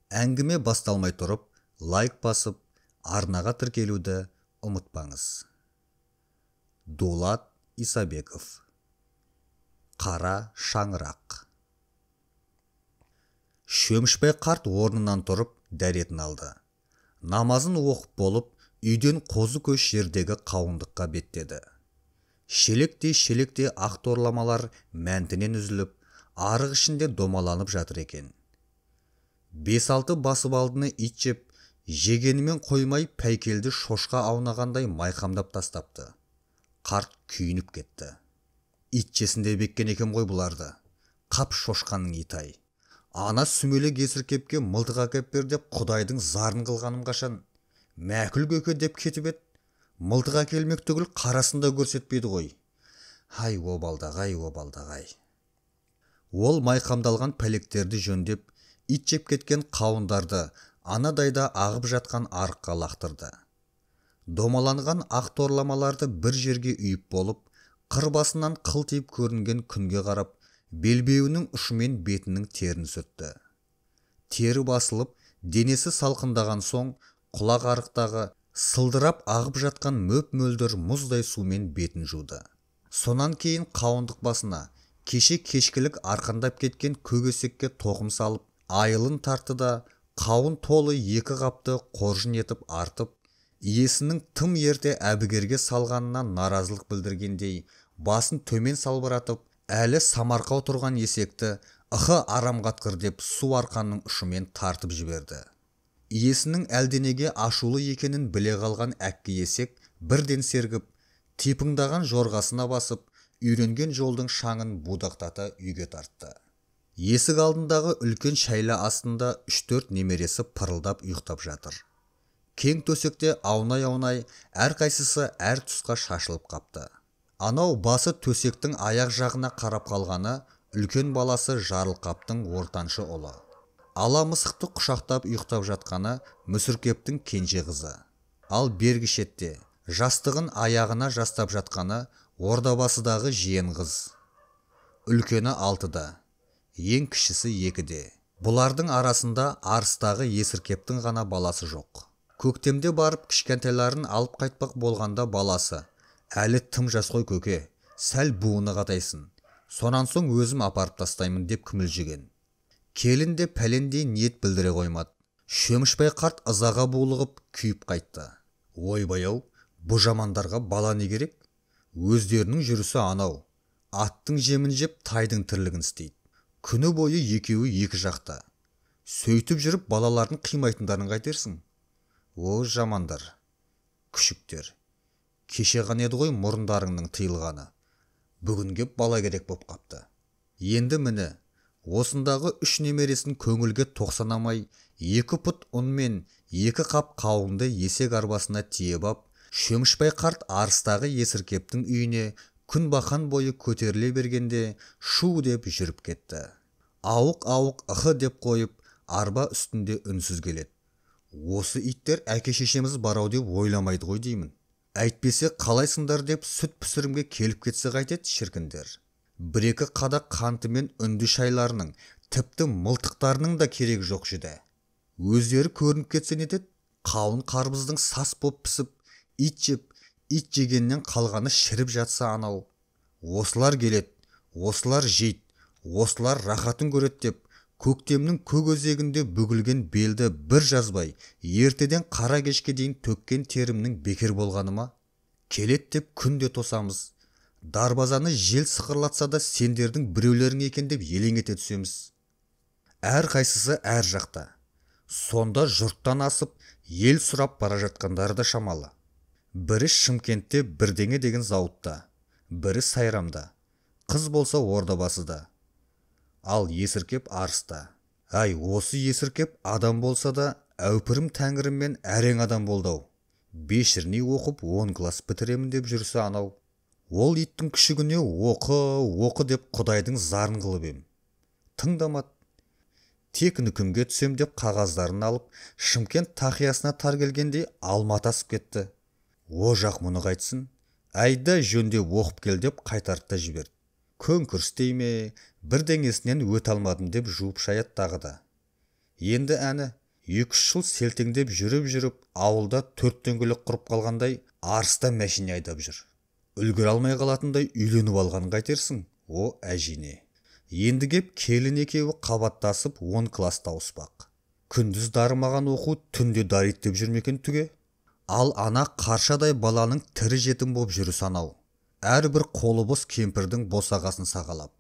Әңгіме басталмай тұрып, лайк басып, арнаға тіркелуді ұмытпаңыз. Дулат Исабеков. Қара шаңырақ. Шөмішбай қарт орнынан тұрып дәретін алды. Намазын оқып болып, үйден қозы көш жердегі қауындыққа беттеді. Шелекте ақ торламалар мәнтінен үзіліп, арық ішінде домаланып жатыр екен. 5-6 басып алдыны ит жеп, жегенімен қоймай пәйкелді шошқа аунағандай майқамдап тастапты. Қарт күйініп кетті. Итчесінде беккен екен ғой бұларды. Қап шошқаның итай. Ана сүмеле кесіркепке мылтық әкеп бер деп Құдайдың зарын қылғаным қашан. Мәкіл көке деп кетіп ет. Мылтық әкелмек түгіл қарасында көрсетпейді ғой. Ай обалдағай. Ол майқамдалған пәлектерді жөндеп, ит жеп кеткен қауындарды анадайда ағып жатқан арыққа лақтырды. Домаланған ақ торламаларды бір жерге үйіп болып, қыр басынан қылтиып көрінген күнге қарап, белбеуінің ұшымен бетінің терін сүртті. Тері басылып, денесі салқындаған соң, құлақ арықтағы сылдырап ағып жатқан мөп-мөлдір мұздай сумен бетін жуды. Сонан кейін қауындық басына кеше кешкілік арқандап кеткен көгесекке тоқым салып, айылын тартты да, қауын толы 2 қапты қоржын етіп артып, иесінің тым ерте әбігерге салғанына наразылық білдіргендей, басын төмен салбыратып, әлі самарқау тұрған есекті ықы арам қатқыр деп су арқанның ұшымен тартып жіберді. Иесінің әлденеге ашулы екенін біле қалған әккі есек бірден сергіп, типыңдаған жорғасына басып, үйренген жолдың шаңын будақтата үйге тартты. Есік алдындағы үлкен шайла астында 3-4 немересі пырылдап ұйықтап жатыр. Кең төсекте аунай-аунай, әрқайсысы әр тұсқа шашылып қапты. Анау басы төсектің аяқ жағына қарап қалғаны үлкен баласы Жарылқаптың ортаншы ұлы. Ала мысықты құшақтап ұйықтап жатқаны Мүсіркептің кенже қызы. Ал бергі шетте жастығын аяғына жастап жатқаны Ордабасыдағы жиен қыз. Үлкені 6-да, ең кішісі 2-де. Бұлардың арасында арыстағы Есіркептің ғана баласы жоқ. Көктемде барып кішкентайларын алып қайтпақ болғанда баласы: әлі тым жас қой көке, сәл буыны қатайсын, сонан соң өзім апарып тастаймын деп күмілжіген. Келін де пәлендей ниет білдіре қоймады. Шөмішбай қарт ызаға булығып күйіп қайтты. Ойбай-ау, бұ жамандарға бала не керек? Өздерінің жүрісі анау. Аттың жемін жеп тайдың тірлігін істейді. Күні бойы екеуі екі жақта. Сөйтіп жүріп балаларын қимайтындарын қайтерсің? О жамандар, күшіктер. Кеше ғана еді ғой мұрындарыңның тыйылғаны. Бүгінге бала керек боп қапты. Енді міне, осындағы 3 немересін көңілге тоқсанамай, 2 пұт ұн мен 2 қап қауынды есек арбасына тиеп ап, Шөмішбай қарт арыстағы Есіркептің үйіне күн бақан бойы көтеріле бергенде шу деп жүріп кетті. Ауық-ауық ықы деп қойып, арба үстінде үнсіз келеді. Осы иттер әке-шешеміз барау деп ойламайды ғой деймін. Әйтпесе қалайсыңдар деп сүт пісірімге келіп кетсе қайтеді шіркіндер. 1-2 қадақ қанты мен үнді шайларының, тіпті мылтықтарының да керек жоқ жүді. Өздері көрініп кетсе нетеді? Қауын қарбыздың сас боп пісіп, ит жеп, ит жегеннен қалғаны шіріп жатса анау. Осылар келет, осылар жейт, осылар рахатын көрет деп, көктемнің көк өзегінде бүгілген белді бір жазбай, ертеден қара кешке дейін төккен терімнің бекер болғаны ма? Келет деп күнде тосамыз. Дарбазаны жел сықырлатса да сендердің біреулерің екен деп елең ете түсеміз. Әр қайсысы әр жақта. Сонда жұрттан асып, ел сұрап бара жатқандары да шамалы. Бірі Шымкентте бірдеңе деген зауытта, бірі Сайрамда, қыз болса Ордабасыда, ал Есіркеп Арыста. Ай, осы Есіркеп адам болса да, әупірім тәңіріммен әрең адам болдау. Бешірней оқып 10 класс бітіремін деп жүрсе анау. Ол иттің күшігіне оқы деп Құдайдың зарын қылып ем. Тыңдамады. Тек нүкімге түсем деп қағаздарын алып, Шымкент тақиясына тар келгендей алматасып кетті. О жақ мұны қайтсын, әйда жөндеп оқып кел деп қайтартта жіберді. Конкурс дей ме, бірдеңесінен өте алмадым деп жуып шаят тағы да. Енді әні 2-3 жыл селтеңдеп жүріп ауылда 4 дөңгелек құрып қалғандай арыста мәшине айдап жүр. Үлгіре алмай қалатындай үйленіп алған қайтерсің, о әжине. Енді кеп келін екеуі қабаттасып 10 класста ауыспақ. Күндіз дарымаған оқу түнде дарит деп жүрмекен түге. Ал ана қаршадай баланың тірі жетім боп жүрі санау. Әрбір қолы бос кемпірдің босағасын сағалап.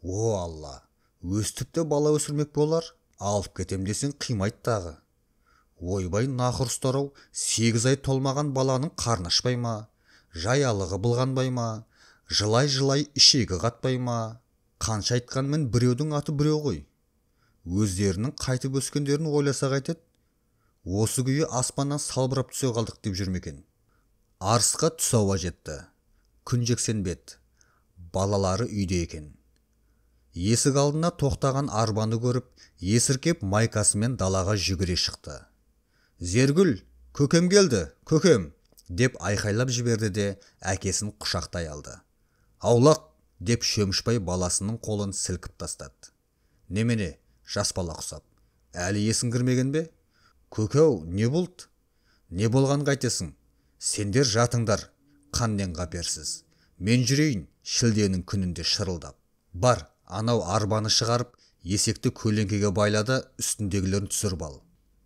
О алла, өстіп те бала өсірмек болар, алып кетем десең қимайды тағы. Ойбай нақыр ұстар-ау, 8 ай толмаған баланың қарны ашпай ма, жаялығы былғанбай ма, жылай ішегі қатпай ма. Қанша айтқанмен біреудің аты біреу ғой. Өздерінің қайтып өскендерін ойласа қайтеді. Осы күйі аспаннан салбырап түсе қалдық деп жүрмекен. Арысқа түс ауа жетті. Күн жексенбет. Балалары үйде екен. Есік алдына тоқтаған арбаны көріп, есіркеп майкасымен далаға жүгіре шықты. Зергүл, көкем келді, көкем, деп айқайлап жіберді де әкесін құшақтай алды. Аулақ, деп Шөмішбай баласының қолын сілкіп тастады. Немене, жас бала құсап, әлі есің кірмеген бе? Көкеу, не болды? Не болған қайтесің? Сендер жатыңдар, қаннен қаперсіз. Мен жүрейін, шілденің күнінде шырылдап. Бар, анау арбаны шығарып, есекті көлеңкеге байлады, үстіндегілерін түсіріп ал.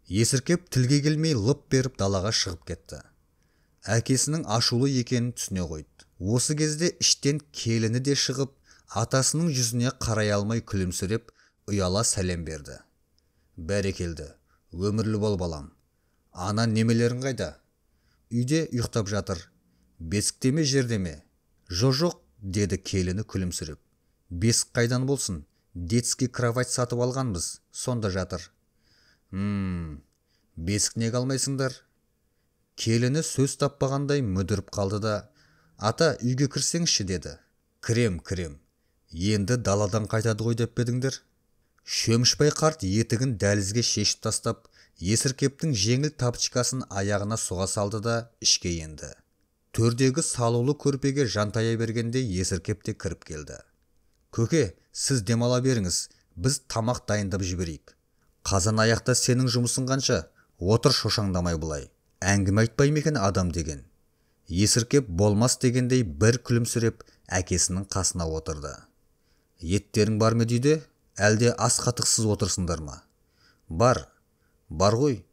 Есіркеп тілге келмей лып беріп далаға шығып кетті. Әкесінің ашулы екенін түсіне қойды. Осы кезде іштен келіні де шығып, атасының жүзіне қарай алмай күлімсіреп, ұяла сәлем берді. Бәрекелді, өмірлі бол балам. Ана немелерің қайда? Үйде ұйықтап жатыр. Бесікте ме, жерде ме? Жоқ, деді келіні күлімсіреп. Бесік қайдан болсын? Детский кровать сатып алғанбыз, сонда жатыр. Бесік неге алмайсыңдар? Келіні сөз таппағандай мүдіріп қалды да, ата, үйге кірсеңші деді. Кірем. Енді даладан қайтады ғой деп бедіңдер. Шөмішбай қарт етігін дәлізге шешіп тастап, есіркептің жеңіл тапочкасын аяғына соға салды да ішке енді. Төрдегі салулы көрпеге жантая бергенде есіркеп те кіріп келді. Көке, сіз демала беріңіз, біз тамақ дайындап жіберейік. Қазан аяқта сенің жұмысың қанша? Отыр шошаңдамай бұлай. Әңгіме айтпай ма екен адам деген. Есіркеп болмас дегендей бір күлімсіреп әкесінің қасына отырды. Еттерің бар ма дейді? Әлде ас қатықсыз отырсыңдар ма? Бар ғой.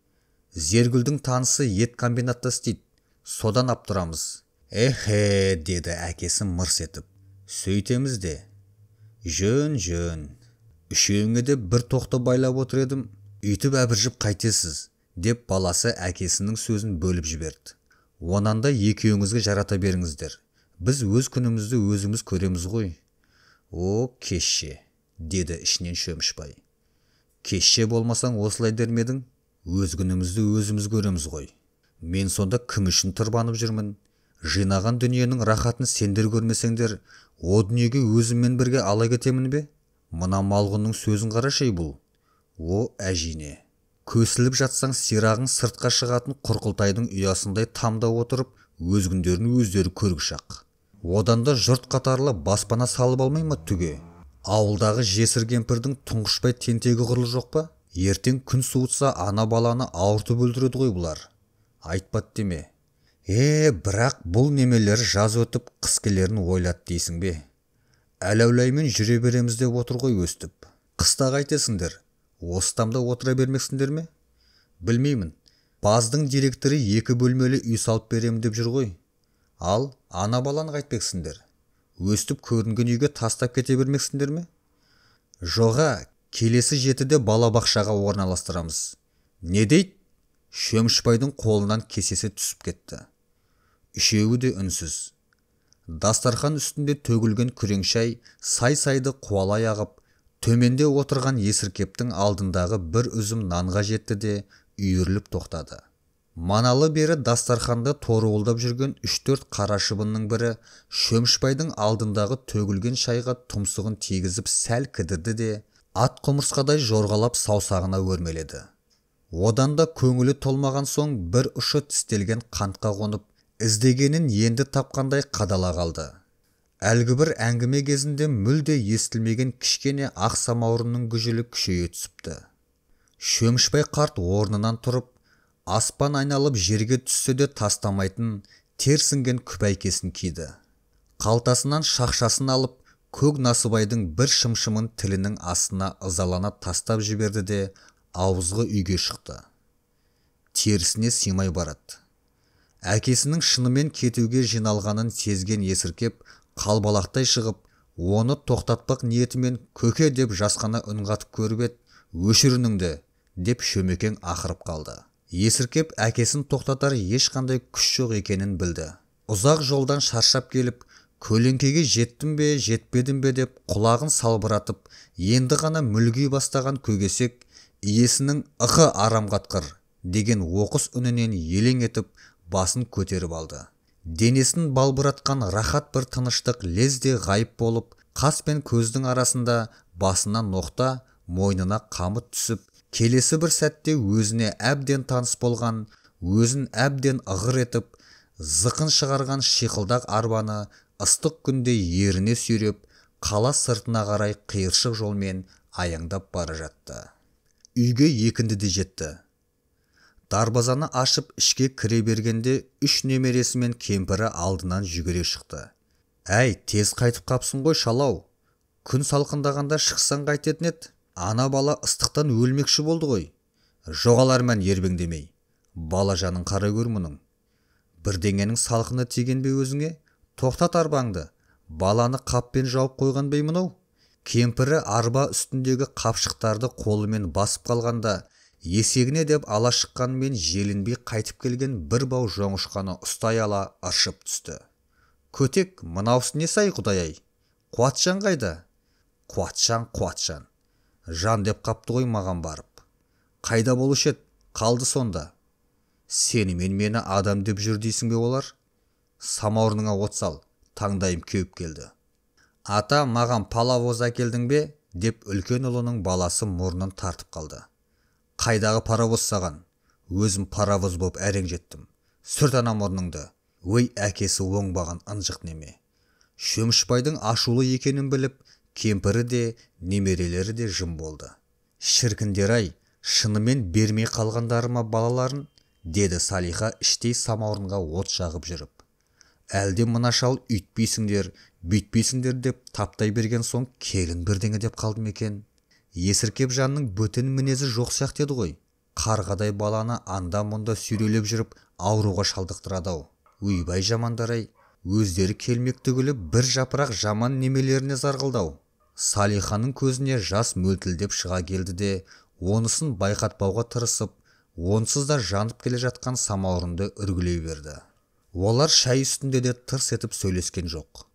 Зергүлдің танысы ет комбинатта істейді. Содан ап тұрамыз. Эхе, деді әкесі мырс етіп. Сөйтеміз де. Жөн. Үшеуіңе де бір тоқты байлап отыр едім. Үйтіп әбіржіп қайтесіз, деп баласы әкесінің сөзін бөліп жіберді. Онан да екеуіңізге жарата беріңіздер. Біз өз күнімізді өзіміз көреміз ғой. О, кешше, деді ішінен Шөмішбай. Кешше болмасаң осылай дермедің? Өз күнімізді өзіміз көреміз ғой. Мен сонда кім үшін тырбанып жүрмін? Жинаған дүниенің рахатын сендер көрмесеңдер, о дүниеге өзіммен бірге ала кетемін бе? Мына малғұнның сөзін қарашай бұл. О, әжине. Көсіліп жатсаң сирағың сыртқа шығатын құрқылтайдың ұясындай тамда отырып, өз күндерін өздері көргішақ. Одан да жұрт қатарлы баспана салып алмай ма түге? Ауылдағы жесір кемпірдің тұңғышбай тентегі құрлы жоқ па? Ертең күн суытса ана баланы ауыртып өлтіреді ғой бұлар. Айтпат деме. Бірақ бұл немелер жаз өтіп қыс келерін ойлат дейсің бе? Әләулаймен жүре береміз деп отыр ғой өстіп. Қыста қайтесіңдер? Осы тамда отыра бермексіңдер ме? Білмеймін. Баздың директоры 2 бөлмелі үй салып берем деп жүр ғой. Ал ана баланы қайтпексіңдер? Өстіп көрінген үйге тастап кете бермексіңдер ме? Жоға, келесі 7-де бала бақшаға орналастырамыз. Не дейді? Шөмішбайдың қолынан кесесі түсіп кетті. Үшеуі де үнсіз. Дастархан үстінде төгілген күрең шай сай-сайды қуалай ағып, төменде отырған есіркептің алдындағы бір үзім нанға жетті де үйіріліп тоқтады. Маналы бері дастарханда торуылдап жүрген 3-4 қара шыбынның бірі Шөмішбайдың алдындағы төгілген шайға тұмсығын тигізіп сәл кідірді де ат құмырсқадай жорғалап саусағына өрмеледі. Одан да көңілі толмаған соң бір ұшы тістелген қантқа қонып, іздегенін енді тапқандай қадала қалды. Әлгі бір әңгіме кезінде мүлде естілмеген кішкене ақ самаурынның гүжілі күшейе түсіпті. Шөмішбай қарт орнынан тұрып, аспан айналып жерге түссе де тастамайтын терсінген күпәйкесін киді. Қалтасынан шақшасын алып, көк Насыбайдың бір шымшымын тілінің астына ызалана тастап жіберді де ауызғы үйге шықты. Терісіне сыймай барады. Әкесінің шынымен кетуге жиналғанын сезген есіркеп қалбалақтай шығып, оны тоқтатпақ ниетімен көке деп жасқана үн қатып көріп еді, өшірініңді деп Шөмекең ақырып қалды. Есіркеп әкесін тоқтатар ешқандай күш жоқ екенін білді. Ұзақ жолдан шаршап келіп, көлеңкеге жеттім бе, жетпедім бе деп құлағын салбыратып, енді ғана мүлги бастаған көкесек, иесінің ықы арам қатқыр деген оқыс үнінен елең етіп, басын көтеріп алды. Денесін балбыратқан рахат бір тыныштық лезде ғайып болып, қас пен көздің арасында басына ноқта, мойнына қамыт түсіп, келесі бір сәтте өзіне әбден таныс болған, өзін әбден ығыр етіп, зықын шығарған шиқылдақ арбаны ыстық күнде еріне сүйреп, қала сыртына қарай қиыршық жолмен аяңдап бара жатты. Үйге екіндіде жетті. Дарбазаны ашып ішке кіре бергенде үш немересі мен кемпірі алдынан жүгіре шықты. Әй, тез қайтып қапсың ғой шалау. Күн салқындағанда шықсаң қайтетін еді. Ана бала ыстықтан өлмекші болды ғой. Жоғалар мән ербеңдемей. Бала жанын қара көр мұның. Бірдеңенің салқыны тиген бе өзіңе? Тоқтат арбаңды. Баланы қаппен жауып қойған бей мынау? Кемпірі арба үстіндегі қапшықтарды қолымен басып қалғанда, есегіне деп ала шыққанмен желінбей қайтып келген бір бау жоңышқаны ұстай ала ыршып түсті. Көтек, мынаусы не сай құдай-ай? Қуатжан қайда? Қуатжан. Жан деп қапты ғой маған барып. Қайда болушы еді? Қалды сонда. Сені мен мені адам деп жүр дейсің бе олар? Самаурыныңа от сал, таңдайым кеуіп келді. Ата, маған палавоз әкелдің бе? Деп үлкен ұлының баласы мұрнын тартып қалды. Қайдағы паровоз саған? Өзім паровоз боп әрең жеттім. Сүрт ана мұрныңды. Өй, әкесі оңбаған ынжық неме. Шөмішбайдың ашулы екенін біліп, кемпірі де, немерелері де жым болды. Шіркіндер-ай, шынымен бермей қалғандарыма балаларын, деді Салиха іштей самаурынға от жағып жүріп. Әлде мына шал үйтпейсіңдер, бүйтпейсіңдер деп таптай берген соң келін бірдеңе деп қалдым екен. Есіркеп жанның бөтен мінезі жоқ сияқты еді ғой. Қарғадай баланы анда-мұнда сүйрелеп жүріп ауруға шалдықтырады-ау. Үйбай жамандар-ай, өздері келмек түгілі бір жапырақ жаман немелеріне зарғылдау. Салиханың көзіне жас мөлтілдеп шыға келді де, онысын байқатпауға тырысып, онсыз да жанып келе жатқан самаурынды үргілей берді. Олар шай үстінде де тырс етіп сөйлескен жоқ.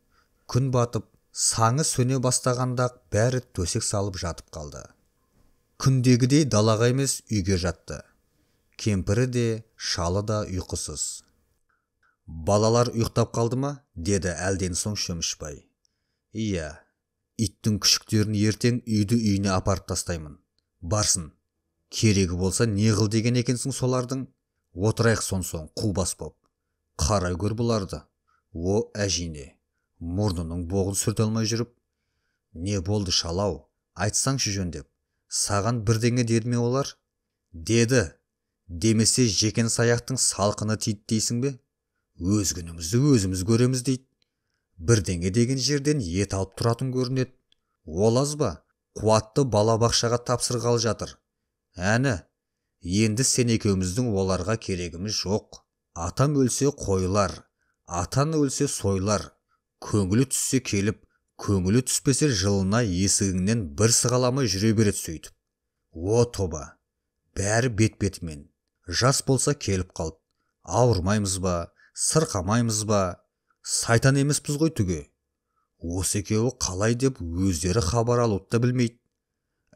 Күн батып, саңы сөне бастағанда бәрі төсек салып жатып қалды. Күндегідей далаға емес үйге жатты. Кемпірі де, шалы да ұйқысыз. Балалар ұйықтап қалды ма? Деді әлден соң Шөмішбай. Иә, иттің күшіктерін ертең үйді-үйіне апарып тастаймын. Барсын. Керегі болса не қыл деген екенсің солардың? Отырайық соң қу бас боп. Қарай көр бұларды. О, әжине. Мұрнының боғын сүрте алмай жүріп. Не болды шалау? Айтсаңшы жөндеп. Саған бірдеңе деді ме олар? Деді. Демесе жекен саяқтың салқыны тиді дейсің бе? Өз күнімізді өзіміз көреміз дейді. Бірдеңе деген жерден ет алып тұратын көрінеді. Ол аз ба? Қуатты балабақшаға тапсырғалы жатыр. Әні, енді сен екеуміздің оларға керегіміз жоқ. Атам өлсе қойылар, атан өлсе сойлар. Көңілі түссе келіп, көңілі түспесе жылына есігіңнен бір сығаламай жүре береді сөйтіп. О тоба, бәрі бет-бетімен. Жас болса келіп қалып. Ауырмаймыз ба, сырқамаймыз ба? Сайтан емеспіз ғой түге. Осы екеуі қалай деп өздері хабар алуды да білмейді.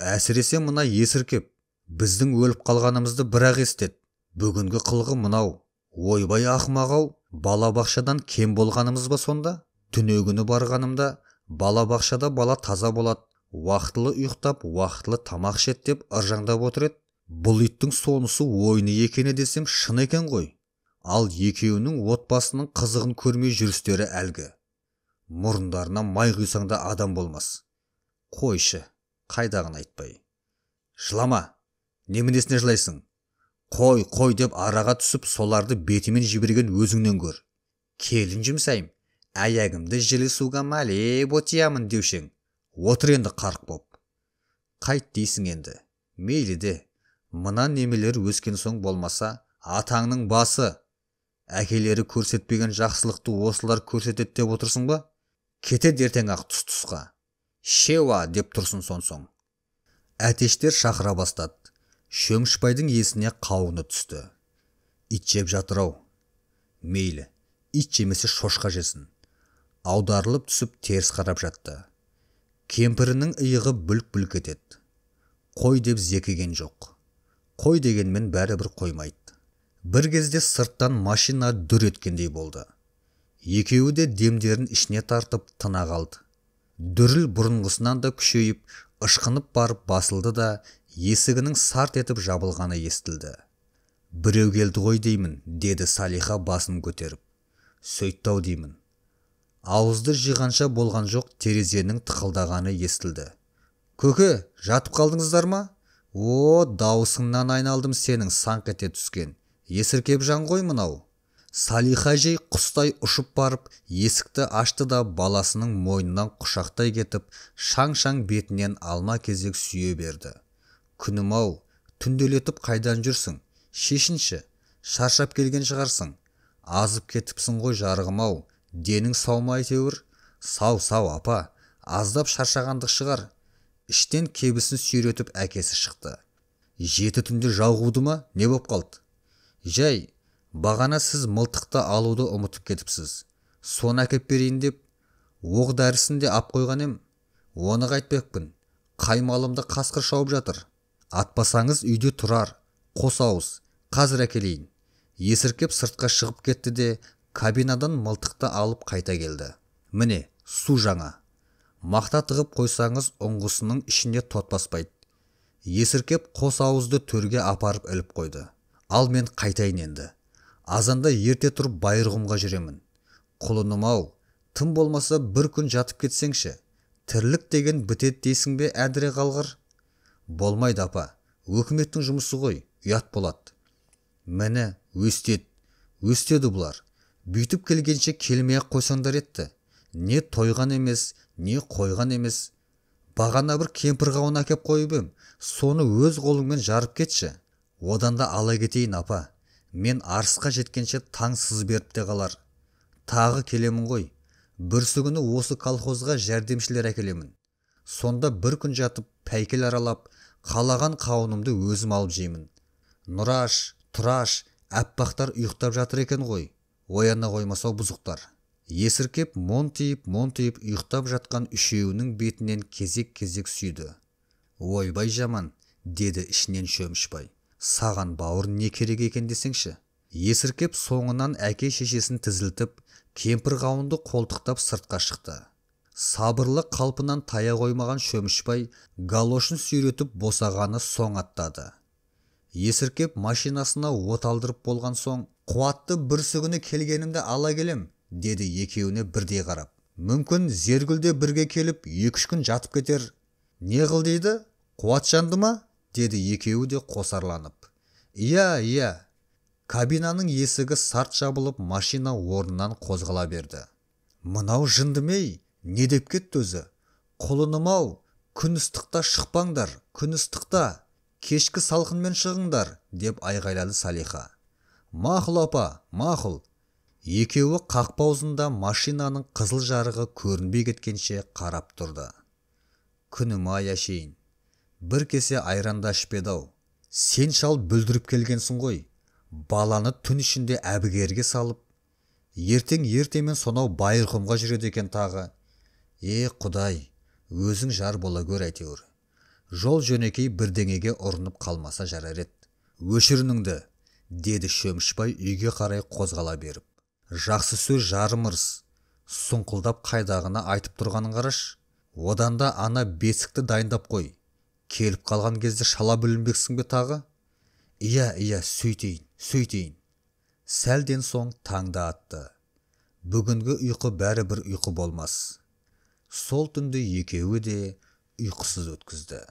Әсіресе мына есіркеп, біздің өліп қалғанымызды бір-ақ естеді. Бүгінгі қылығы мынау. Ойбай ақымақ-ау, балабақшадан кем болғанымыз ба сонда? Түнегіні барғанымда балабақшада бала таза болады, уақытылы ұйықтап, уақытылы тамақ ішеді деп ыржаңдап отыр еді. Бұл иттің сонысы ойыны екені десем шын екен ғой. Ал екеуінің отбасының қызығын көрмей жүрістері әлгі. Мұрындарына май құйсаң да адам болмас. Қойшы, қайдағын айтпай. Жылама, Неменесіне жылайсың? Қой деп араға түсіп соларды бетімен жіберген өзіңнен көр. Келін жұмсайым, аяғымды жылы суға малеп отиямын деушең. Отыр енді қарық боп. Қайт дейсің енді. Мейлі де, мына немелер өскен соң болмаса, атаңның басы. Әкелері көрсетпеген жақсылықты осылар көрсетеді деп отырсың ба? Кетеді ертең ақ тұс-тұсқа. Шеуа деп тұрсын соң. Әтештер шақыра бастады. Шөмішбайдың есіне қауыны түсті. Ит жеп жатыр-ау. Мейлі, ит жемесе шошқа жесін. Аударылып түсіп теріс қарап жатты. Кемпірінің иығы бүлк-бүлк етеді. Қой деп зекіген жоқ. Қой дегенмен бәрібір қоймайды. Бір кезде сырттан машина дүр еткендей болды. Екеуі де демдерін ішіне тартып тына қалды. Дүріл бұрынғысынан да күшейіп, ышқынып барып басылды да, есігінің сарт етіп жабылғаны естілді. Біреу келді ғой деймін, деді Салиха басын көтеріп. Сөйтті-ау деймін. Ауызды жиғанша болған жоқ, терезенің тықылдағаны естілді. Көке, жатып қалдыңыздар ма? Дауысыңнан айналдым сенің, саңқ ете түскен. Есіркеп жан ғой мынау. Салиха жей құстай ұшып барып, есікті ашты да баласының мойнынан құшақтай кетіп, шаң-шаң бетінен алма-кезек сүйе берді. Күнім-ау, түнделетіп қайдан жүрсің? Шешінші, шаршап келген шығарсың. Азып кетіпсің ғой жарығым-ау. Денің сау ма әйтеуір? Сау, апа. Аздап шаршағандық шығар. Іштен кебісін сүйретіп әкесі шықты. 7 түнде жауғуды ма? Не боп қалды? Жай, бағана сіз мылтықты алуды ұмытып кетіпсіз. Соны әкеп берейін деп, оқ дәрісін де ап қойған ем. Оны қайтпекпін. Қаймалымды қасқыр шауып жатыр. Атпасаңыз үйде тұрар. Қос ауыз. Қазір әкелейін. Есіркеп сыртқа шығып кетті де, кабинадан мылтықты алып қайта келді. Міне, су жаңа. Мақта тығып қойсаңыз ұңғысының ішіне тот баспайды. Есіркеп қос ауызды төрге апарып іліп қойды. Ал мен қайтайын енді. Азанда ерте тұрып Байырғұмға жүремін. Құлыным-ау, тым болмаса бір күн жатып кетсеңші. Тірлік деген бітет дейсің бе әдіре қалғыр? Болмайды апа, өкіметтің жұмысы ғой, ұят болады. Міне, өстеді бұлар. Бүйтіп келгенше келмей-ақ қойсаңдар етті. Не тойған емес, не қойған емес. Бағана бір кемпір қауын әкеп қойып ем, соны өз қолыңмен жарып кетші. Одан да ала кетейін апа. Мен арысқа жеткенше таң сыз беріп те қалар. Тағы келемін ғой. Бүрсігіні осы колхозға жәрдемшілер әкелемін. Сонда бір күн жатып, пәйкел аралап, қалаған қауынымды өзім алып жеймін. Нұраш, Тұраш, әппақтар ұйықтап жатыр екен ғой. Ояна қоймасау бұзықтар. Есіркеп монтиып ұйықтап жатқан үшеуінің бетінен кезек-кезек сүйді. Ойбай жаман, деді ішінен Шөмішбай. Саған бауыр не керек екен десеңші. Есіркеп соңынан әке шешесін тізілтіп, кемпір қауынды қолтықтап сыртқа шықты. Сабырлы қалпынан тая қоймаған Шөмішбай галошын сүйретіп босағаны соң аттады. Есіркеп машинасына от алдырып болған соң, қуатты бүрсігіні келгенімді ала келем, деді екеуіне бірдей қарап. Мүмкін Зергүлде бірге келіп, 2-3 күн жатып кетер. Не қыл дейді? Қуат жанды ма? Деді екеуі де қосарланып. Иә. Кабинаның есігі сарт жабылып, машина орнынан қозғала берді. Мынау жындымей, не деп кетті өзі? Құлыным-ау, күн ыстықта шықпаңдар, күн ыстықта. Кешкі салқынмен шығыңдар, деп айғайлады Салиха. Мақұл апа, мақұл. Екеуі қақпа аузында машинаның қызыл жарығы көрінбей кеткенше қарап тұрды. Күнім-ай әшейін. Бір кесе айранда ішпеді-ау. Сен шал бүлдіріп келгенсің ғой. Баланы түн ішінде әбігерге салып. Ертемен сонау Байырғұмға жүреді екен тағы. Құдай, өзің жар бола көр әйтеуір. Жол жөнекей бірдеңеге ұрынып қалмаса жарар еді. Өшірініңді, деді Шөмішбай үйге қарай қозғала беріп. Жақсы сөз жарым ырыс. Сұңқылдап қайдағына айтып тұрғанын қараш. Одан да ана бесікті дайындап қой. Келіп қалған кезде шала бүлінбексің бе тағы? Иә, сөйтейін. Сәлден соң таңда атты. Бүгінгі ұйқы бәрі бір ұйқы болмас. Сол түнді екеуі де ұйқысыз өткізді.